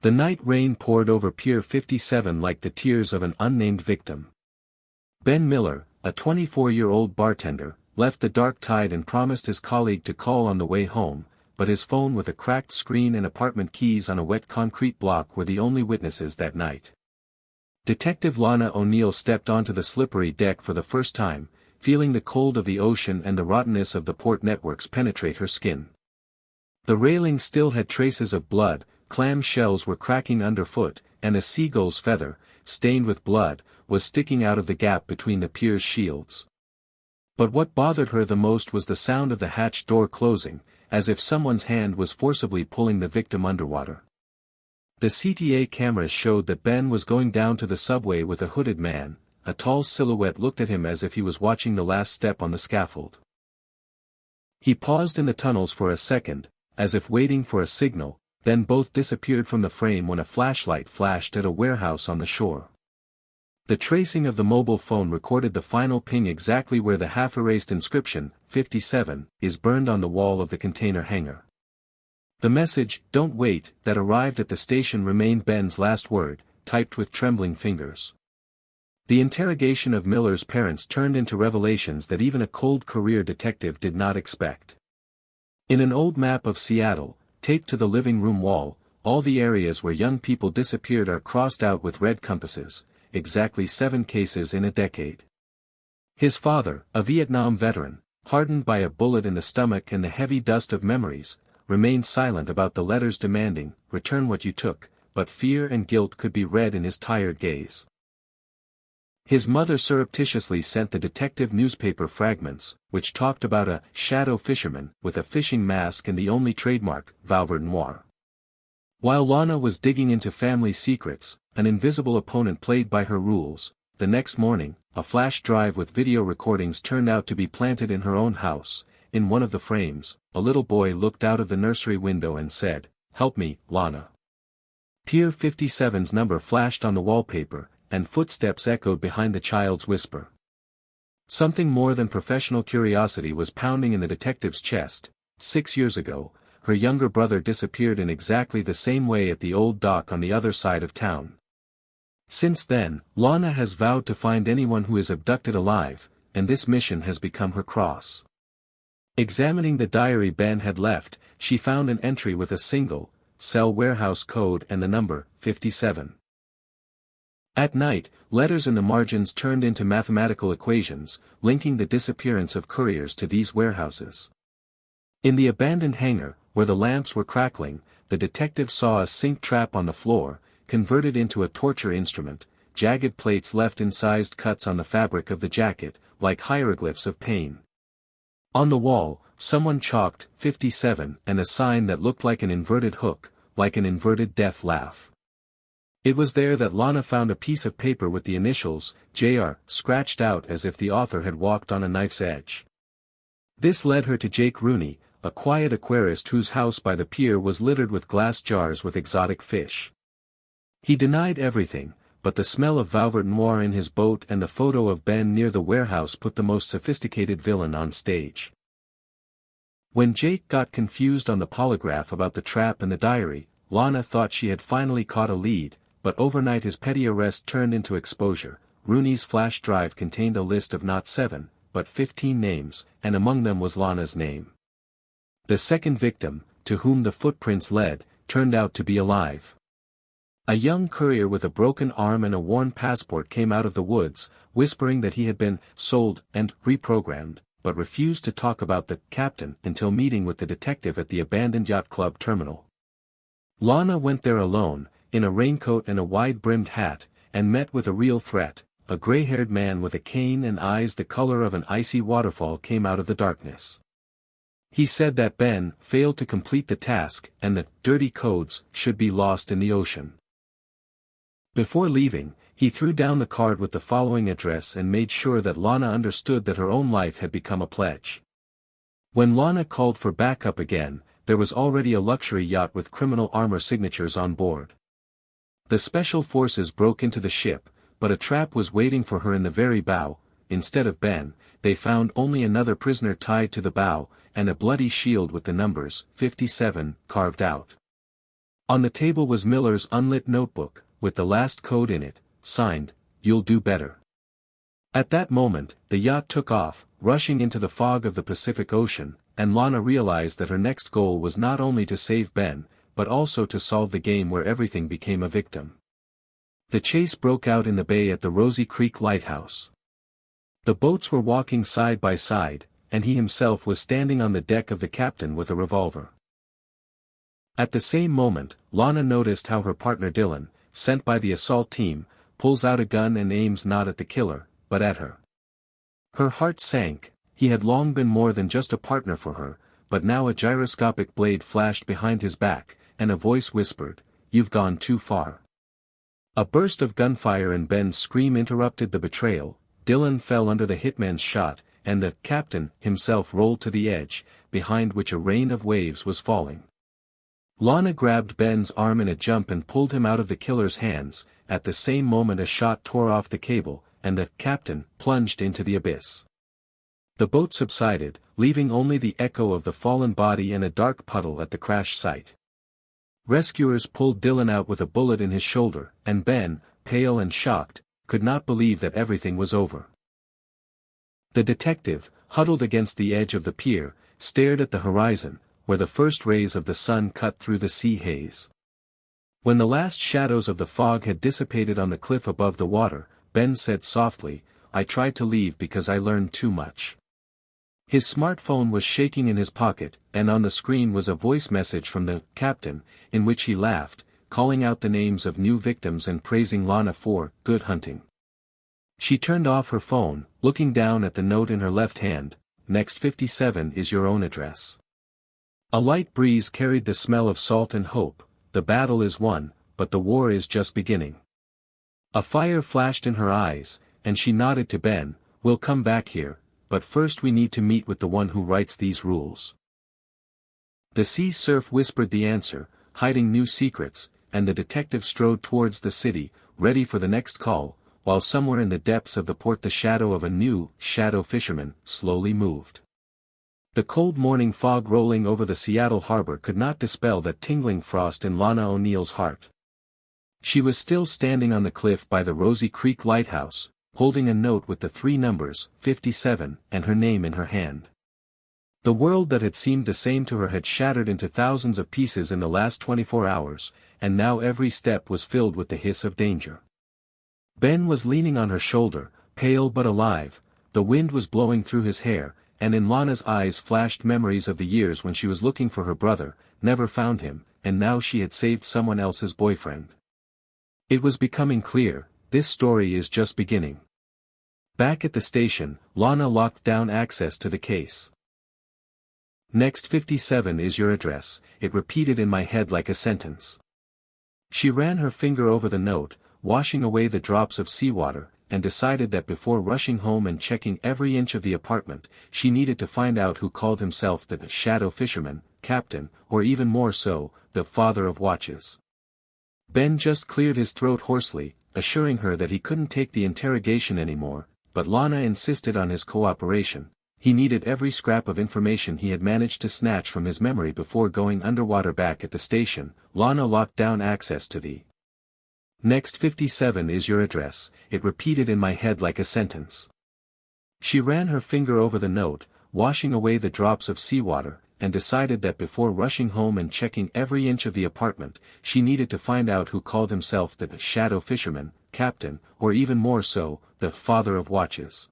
The night rain poured over Pier 57 like the tears of an unnamed victim. Ben Miller, a 24-year-old bartender, left the dark tide and promised his colleague to call on the way home, but his phone with a cracked screen and apartment keys on a wet concrete block were the only witnesses that night. Detective Lana O'Neill stepped onto the slippery deck for the first time, feeling the cold of the ocean and the rottenness of the port networks penetrate her skin. The railing still had traces of blood, clam shells were cracking underfoot, and a seagull's feather, stained with blood, was sticking out of the gap between the pier's shields. But what bothered her the most was the sound of the hatch door closing, as if someone's hand was forcibly pulling the victim underwater. The CTA cameras showed that Ben was going down to the subway with a hooded man. A tall silhouette looked at him as if he was watching the last step on the scaffold. He paused in the tunnels for a second, as if waiting for a signal, then both disappeared from the frame when a flashlight flashed at a warehouse on the shore. The tracing of the mobile phone recorded the final ping exactly where the half-erased inscription, 57, is burned on the wall of the container hangar. The message, "Don't wait," that arrived at the station remained Ben's last word, typed with trembling fingers. The interrogation of Miller's parents turned into revelations that even a cold career detective did not expect. In an old map of Seattle, taped to the living room wall, all the areas where young people disappeared are crossed out with red compasses, exactly 7 cases in a decade. His father, a Vietnam veteran, hardened by a bullet in the stomach and the heavy dust of memories, remained silent about the letters demanding, "Return what you took," but fear and guilt could be read in his tired gaze. His mother surreptitiously sent the detective newspaper fragments, which talked about a shadow fisherman with a fishing mask and the only trademark, Valverde Noir. While Lana was digging into family secrets, an invisible opponent played by her rules. The next morning, a flash drive with video recordings turned out to be planted in her own house. In one of the frames, a little boy looked out of the nursery window and said, "Help me, Lana." Pier 57's number flashed on the wallpaper, and footsteps echoed behind the child's whisper. Something more than professional curiosity was pounding in the detective's chest. 6 years ago, her younger brother disappeared in exactly the same way at the old dock on the other side of town. Since then, Lana has vowed to find anyone who is abducted alive, and this mission has become her cross. Examining the diary Ben had left, she found an entry with a single cell warehouse code and the number 57. At night, letters in the margins turned into mathematical equations, linking the disappearance of couriers to these warehouses. In the abandoned hangar, where the lamps were crackling, the detective saw a sink trap on the floor, converted into a torture instrument, jagged plates left incised cuts on the fabric of the jacket, like hieroglyphs of pain. On the wall, someone chalked 57 and a sign that looked like an inverted hook, like an inverted death laugh. It was there that Lana found a piece of paper with the initials, JR, scratched out as if the author had walked on a knife's edge. This led her to Jake Rooney, a quiet aquarist whose house by the pier was littered with glass jars with exotic fish. He denied everything, but the smell of Valverde Noir in his boat and the photo of Ben near the warehouse put the most sophisticated villain on stage. When Jake got confused on the polygraph about the trap and the diary, Lana thought she had finally caught a lead, but overnight his petty arrest turned into exposure. Rooney's flash drive contained a list of not 7, but 15 names, and among them was Lana's name. The second victim, to whom the footprints led, turned out to be alive. A young courier with a broken arm and a worn passport came out of the woods, whispering that he had been sold and reprogrammed, but refused to talk about the captain until meeting with the detective at the abandoned yacht club terminal. Lana went there alone, in a raincoat and a wide-brimmed hat, and met with a real threat. A gray-haired man with a cane and eyes the color of an icy waterfall came out of the darkness. He said that Ben failed to complete the task and that dirty codes should be lost in the ocean. Before leaving, he threw down the card with the following address and made sure that Lana understood that her own life had become a pledge. When Lana called for backup again, there was already a luxury yacht with criminal armor signatures on board. The special forces broke into the ship, but a trap was waiting for her in the very bow. Instead of Ben, they found only another prisoner tied to the bow, and a bloody shield with the numbers 57 carved out. On the table was Miller's unlit notebook, with the last code in it, signed, "You'll do better." At that moment, the yacht took off, rushing into the fog of the Pacific Ocean, and Lana realized that her next goal was not only to save Ben, but also to solve the game where everything became a victim. The chase broke out in the bay at the Rosy Creek Lighthouse. The boats were walking side by side, and he himself was standing on the deck of the Captain with a revolver. At the same moment, Lana noticed how her partner Dylan, sent by the assault team, pulls out a gun and aims not at the killer, but at her. Her heart sank. He had long been more than just a partner for her, but now a gyroscopic blade flashed behind his back, and a voice whispered, "You've gone too far." A burst of gunfire and Ben's scream interrupted the betrayal. Dylan fell under the hitman's shot, and the Captain himself rolled to the edge, behind which a rain of waves was falling. Lana grabbed Ben's arm in a jump and pulled him out of the killer's hands. At the same moment a shot tore off the cable, and the Captain plunged into the abyss. The boat subsided, leaving only the echo of the fallen body and a dark puddle at the crash site. Rescuers pulled Dylan out with a bullet in his shoulder, and Ben, pale and shocked, could not believe that everything was over. The detective, huddled against the edge of the pier, stared at the horizon, where the first rays of the sun cut through the sea haze. When the last shadows of the fog had dissipated on the cliff above the water, Ben said softly, "I tried to leave because I learned too much." His smartphone was shaking in his pocket, and on the screen was a voice message from the Captain, in which he laughed, calling out the names of new victims and praising Lana for good hunting. She turned off her phone, looking down at the note in her left hand. "Next 57 is your own address." A light breeze carried the smell of salt and hope. The battle is won, but the war is just beginning. A fire flashed in her eyes, and she nodded to Ben, "We'll come back here, but first we need to meet with the one who writes these rules." The sea surf whispered the answer, hiding new secrets, and the detective strode towards the city, ready for the next call, while somewhere in the depths of the port the shadow of a new shadow fisherman slowly moved. The cold morning fog rolling over the Seattle harbor could not dispel that tingling frost in Lana O'Neill's heart. She was still standing on the cliff by the Rosy Creek Lighthouse, holding a note with the 3 numbers, 57, and her name in her hand. The world that had seemed the same to her had shattered into thousands of pieces in the last 24 hours, and now every step was filled with the hiss of danger. Ben was leaning on her shoulder, pale but alive. The wind was blowing through his hair, and in Lana's eyes flashed memories of the years when she was looking for her brother, never found him, and now she had saved someone else's boyfriend. It was becoming clear, this story is just beginning. Back at the station, Lana locked down access to the case. "Next 57 is your address," it repeated in my head like a sentence. She ran her finger over the note, washing away the drops of seawater, and decided that before rushing home and checking every inch of the apartment, she needed to find out who called himself the shadow fisherman, Captain, or even more so, the father of watches. Ben just cleared his throat hoarsely, assuring her that he couldn't take the interrogation anymore, but Lana insisted on his cooperation. He needed every scrap of information he had managed to snatch from his memory before going underwater. Back at the station, Lana locked down access to the "Next 57 is your address," it repeated in my head like a sentence. She ran her finger over the note, washing away the drops of seawater, and decided that before rushing home and checking every inch of the apartment, she needed to find out who called himself the shadow fisherman, Captain, or even more so, the father of watches.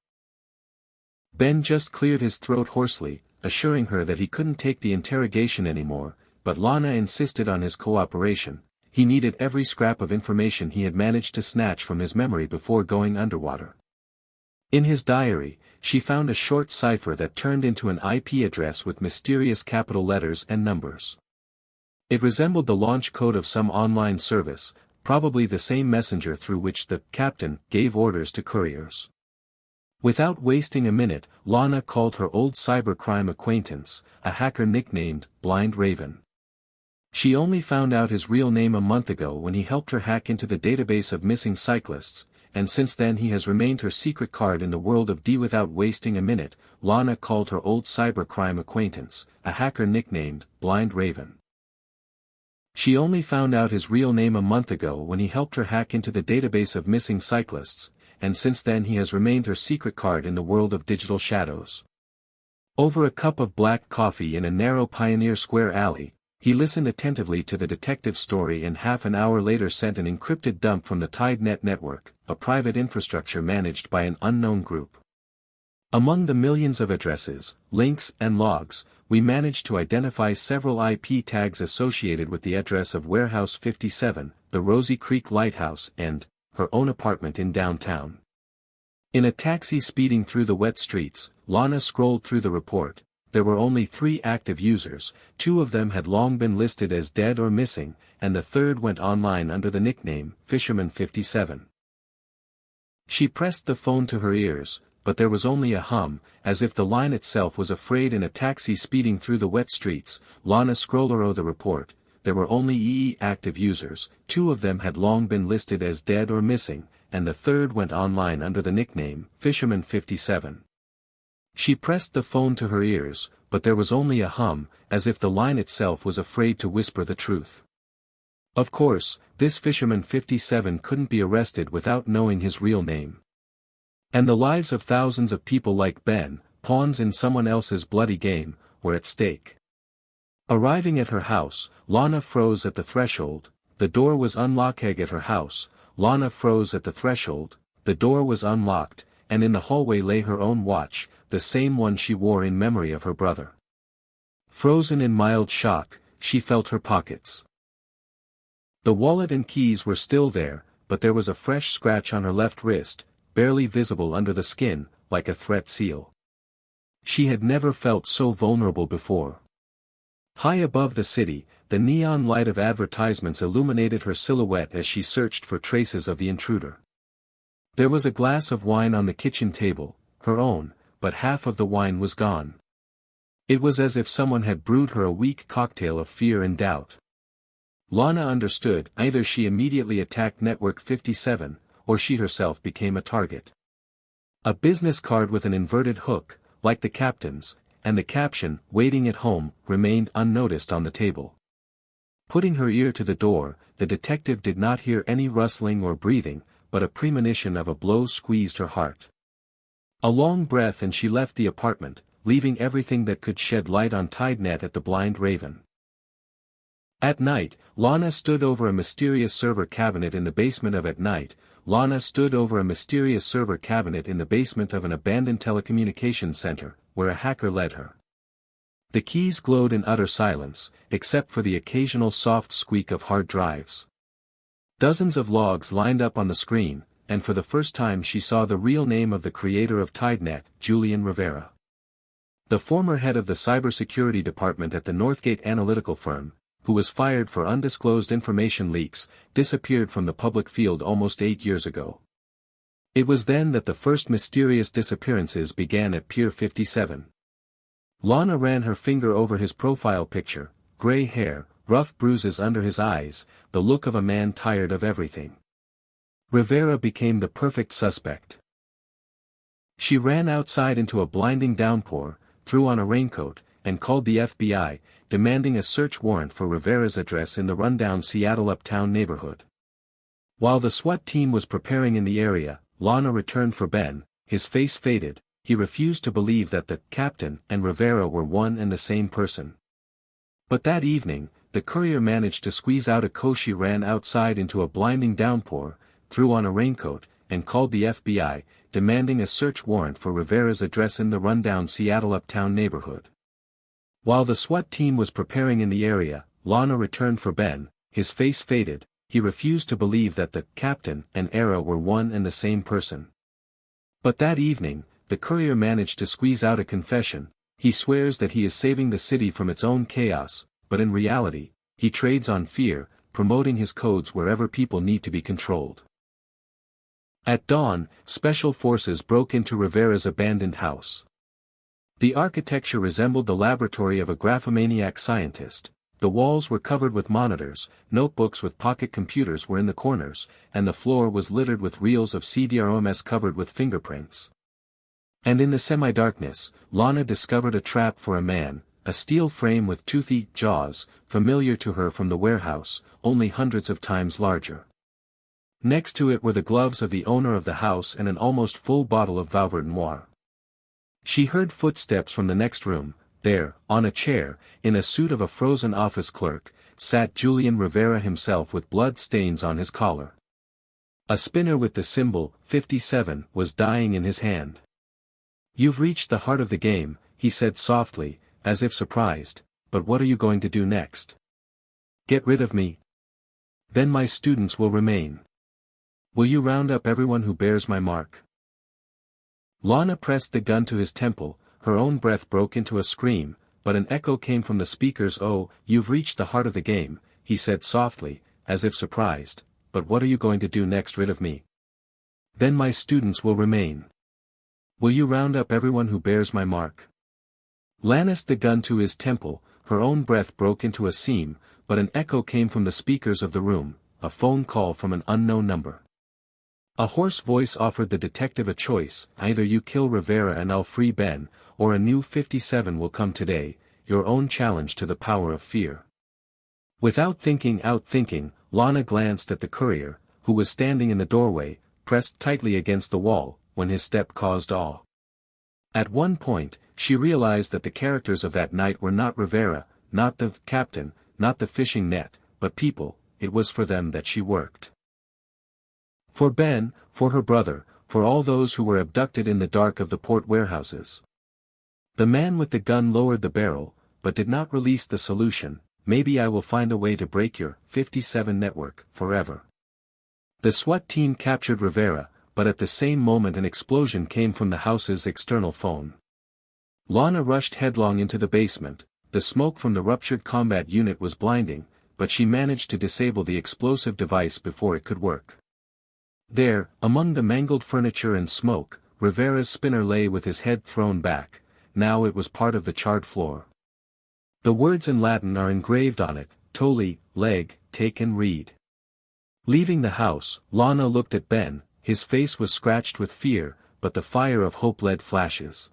Ben just cleared his throat hoarsely, assuring her that he couldn't take the interrogation anymore, but Lana insisted on his cooperation. He needed every scrap of information he had managed to snatch from his memory before going underwater. In his diary, she found a short cipher that turned into an IP address with mysterious capital letters and numbers. It resembled the launch code of some online service, probably the same messenger through which the Captain gave orders to couriers. Without wasting a minute, Lana called her old cybercrime acquaintance, a hacker nicknamed Blind Raven. She only found out his real name a month ago when he helped her hack into the database of missing cyclists, and since then he has remained her secret card in the world of D. Without wasting a minute, Lana called her old cybercrime acquaintance, a hacker nicknamed Blind Raven. She only found out his real name a month ago when he helped her hack into the database of missing cyclists, and since then he has remained her secret card in the world of digital shadows. Over a cup of black coffee in a narrow Pioneer Square alley, he listened attentively to the detective's story and half an hour later sent an encrypted dump from the TideNet network, a private infrastructure managed by an unknown group. Among the millions of addresses, links and logs, we managed to identify several IP tags associated with the address of Warehouse 57, the Rosy Creek Lighthouse and her own apartment in downtown. In a taxi speeding through the wet streets, Lana scrolled through the report. There were only 3 active users, 2 of them had long been listed as dead or missing, and the third went online under the nickname Fisherman57. She pressed the phone to her ears, but there was only a hum, as if the line itself was afraid. In a taxi speeding through the wet streets, Lana scrolled through the report. There were only active users, 2 of them had long been listed as dead or missing, and the third went online under the nickname Fisherman57. She pressed the phone to her ears, but there was only a hum, as if the line itself was afraid to whisper the truth. Of course, this Fisherman57 couldn't be arrested without knowing his real name. And the lives of thousands of people like Ben, pawns in someone else's bloody game, were at stake. Arriving at her house, Lana froze at the threshold. The door was unlocked. At her house, Lana froze at the threshold. The door was unlocked, and in the hallway lay her own watch, the same one she wore in memory of her brother. Frozen in mild shock, she felt her pockets. The wallet and keys were still there, but there was a fresh scratch on her left wrist, barely visible under the skin, like a threat seal. She had never felt so vulnerable before. High above the city, the neon light of advertisements illuminated her silhouette as she searched for traces of the intruder. There was a glass of wine on the kitchen table, her own, but half of the wine was gone. It was as if someone had brewed her a weak cocktail of fear and doubt. Lana understood. Either she immediately attacked Network 57, or she herself became a target. A business card with an inverted hook, like the captain's, and the caption, "Waiting at home," remained unnoticed on the table. Putting her ear to the door, the detective did not hear any rustling or breathing, but a premonition of a blow squeezed her heart. A long breath and she left the apartment, leaving everything that could shed light on TideNet at the Blind Raven. At night, Lana stood over a mysterious server cabinet in the basement of Lana stood over a mysterious server cabinet in the basement of an abandoned telecommunications center, where a hacker led her. The keys glowed in utter silence, except for the occasional soft squeak of hard drives. Dozens of logs lined up on the screen, and for the first time she saw the real name of the creator of TideNet, Julian Rivera. The former head of the cybersecurity department at the Northgate analytical firm, who was fired for undisclosed information leaks, disappeared from the public field almost 8 years ago. It was then that the first mysterious disappearances began at Pier 57. Lana ran her finger over his profile picture: gray hair, rough bruises under his eyes, the look of a man tired of everything. Rivera became the perfect suspect. She ran outside into a blinding downpour, threw on a raincoat, and called the FBI, demanding a search warrant for Rivera's address in the rundown Seattle Uptown neighborhood. While the SWAT team was preparing in the area, Lana returned for Ben. His face faded. He refused to believe that the captain and Rivera were one and the same person. But that evening, the courier managed to squeeze out a coat. She ran outside into a blinding downpour, threw on a raincoat, and called the FBI, demanding a search warrant for Rivera's address in the rundown Seattle Uptown neighborhood. While the SWAT team was preparing in the area, Lana returned for Ben. His face faded. He refused to believe that the captain and Era were one and the same person. But that evening, the courier managed to squeeze out a confession. He swears that he is saving the city from its own chaos, but in reality, he trades on fear, promoting his codes wherever people need to be controlled. At dawn, special forces broke into Rivera's abandoned house. The architecture resembled the laboratory of a graphomaniac scientist. The walls were covered with monitors, notebooks with pocket computers were in the corners, and the floor was littered with reels of CD-ROMs covered with fingerprints. And in the semi-darkness, Lana discovered a trap for a man, a steel frame with toothy jaws, familiar to her from the warehouse, only hundreds of times larger. Next to it were the gloves of the owner of the house and an almost full bottle of Vauvert Noir. She heard footsteps from the next room. There, on a chair, in a suit of a frozen office clerk, sat Julian Rivera himself with blood stains on his collar. A spinner with the symbol, 57, was dying in his hand. "You've reached the heart of the game," he said softly, as if surprised, "but what are you going to do next?" "Get rid of me. Then my students will remain. Will you round up everyone who bears my mark?" Lana pressed the gun to his temple, her own breath broke into a scream, but an echo came from the speakers. "Oh, you've reached the heart of the game," he said softly, as if surprised, "but what are you going to do next? Rid of me. Then my students will remain. Will you round up everyone who bears my mark?" Lanced the gun to his temple, her own breath broke into a scream, but an echo came from the speakers of the room, a phone call from an unknown number. A hoarse voice offered the detective a choice: either you kill Rivera and I'll free Ben, or a new 57 will come today, your own challenge to the power of fear. Without thinking, Lana glanced at the courier, who was standing in the doorway, pressed tightly against the wall, when his step caused awe. At one point, she realized that the characters of that night were not Rivera, not the captain, not the fishing net, but people. It was for them that she worked. For Ben, for her brother, for all those who were abducted in the dark of the port warehouses. The man with the gun lowered the barrel, but did not release the solution: "Maybe I will find a way to break your 57 network, forever." The SWAT team captured Rivera, but at the same moment an explosion came from the house's external phone. Lana rushed headlong into the basement. The smoke from the ruptured combat unit was blinding, but she managed to disable the explosive device before it could work. There, among the mangled furniture and smoke, Rivera's spinner lay with his head thrown back. Now it was part of the charred floor. The words in Latin are engraved on it: "Toli, leg, take and read." Leaving the house, Lana looked at Ben. His face was scratched with fear, but the fire of hope led flashes.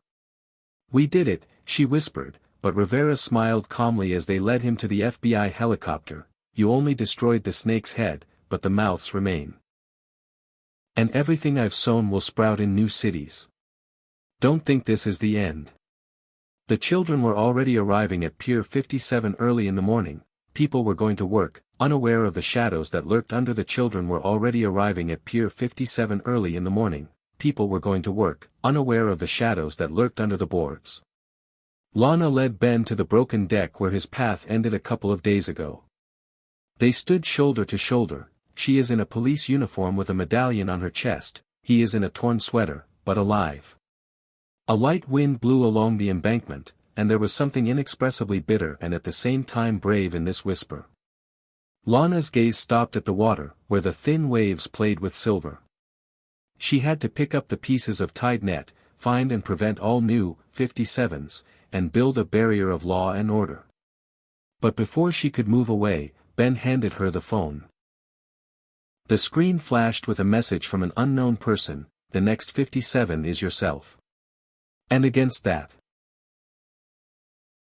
"We did it," she whispered, but Rivera smiled calmly as they led him to the FBI helicopter. "You only destroyed the snake's head, but the mouths remain. And everything I've sown will sprout in new cities. Don't think this is the end." The children were already arriving at Pier 57 early in the morning. People were going to work, unaware of the shadows that lurked under. The children were already arriving at Pier 57 early in the morning. People were going to work, unaware of the shadows that lurked under the boards. Lana led Ben to the broken deck where his path ended a couple of days ago. They stood shoulder to shoulder. She is in a police uniform with a medallion on her chest, he is in a torn sweater, but alive. A light wind blew along the embankment, and there was something inexpressibly bitter and at the same time brave in this whisper. Lana's gaze stopped at the water, where the thin waves played with silver. She had to pick up the pieces of tied net, find and prevent all new 57s, and build a barrier of law and order. But before she could move away, Ben handed her the phone. The screen flashed with a message from an unknown person: "The next 57 is yourself." And against that,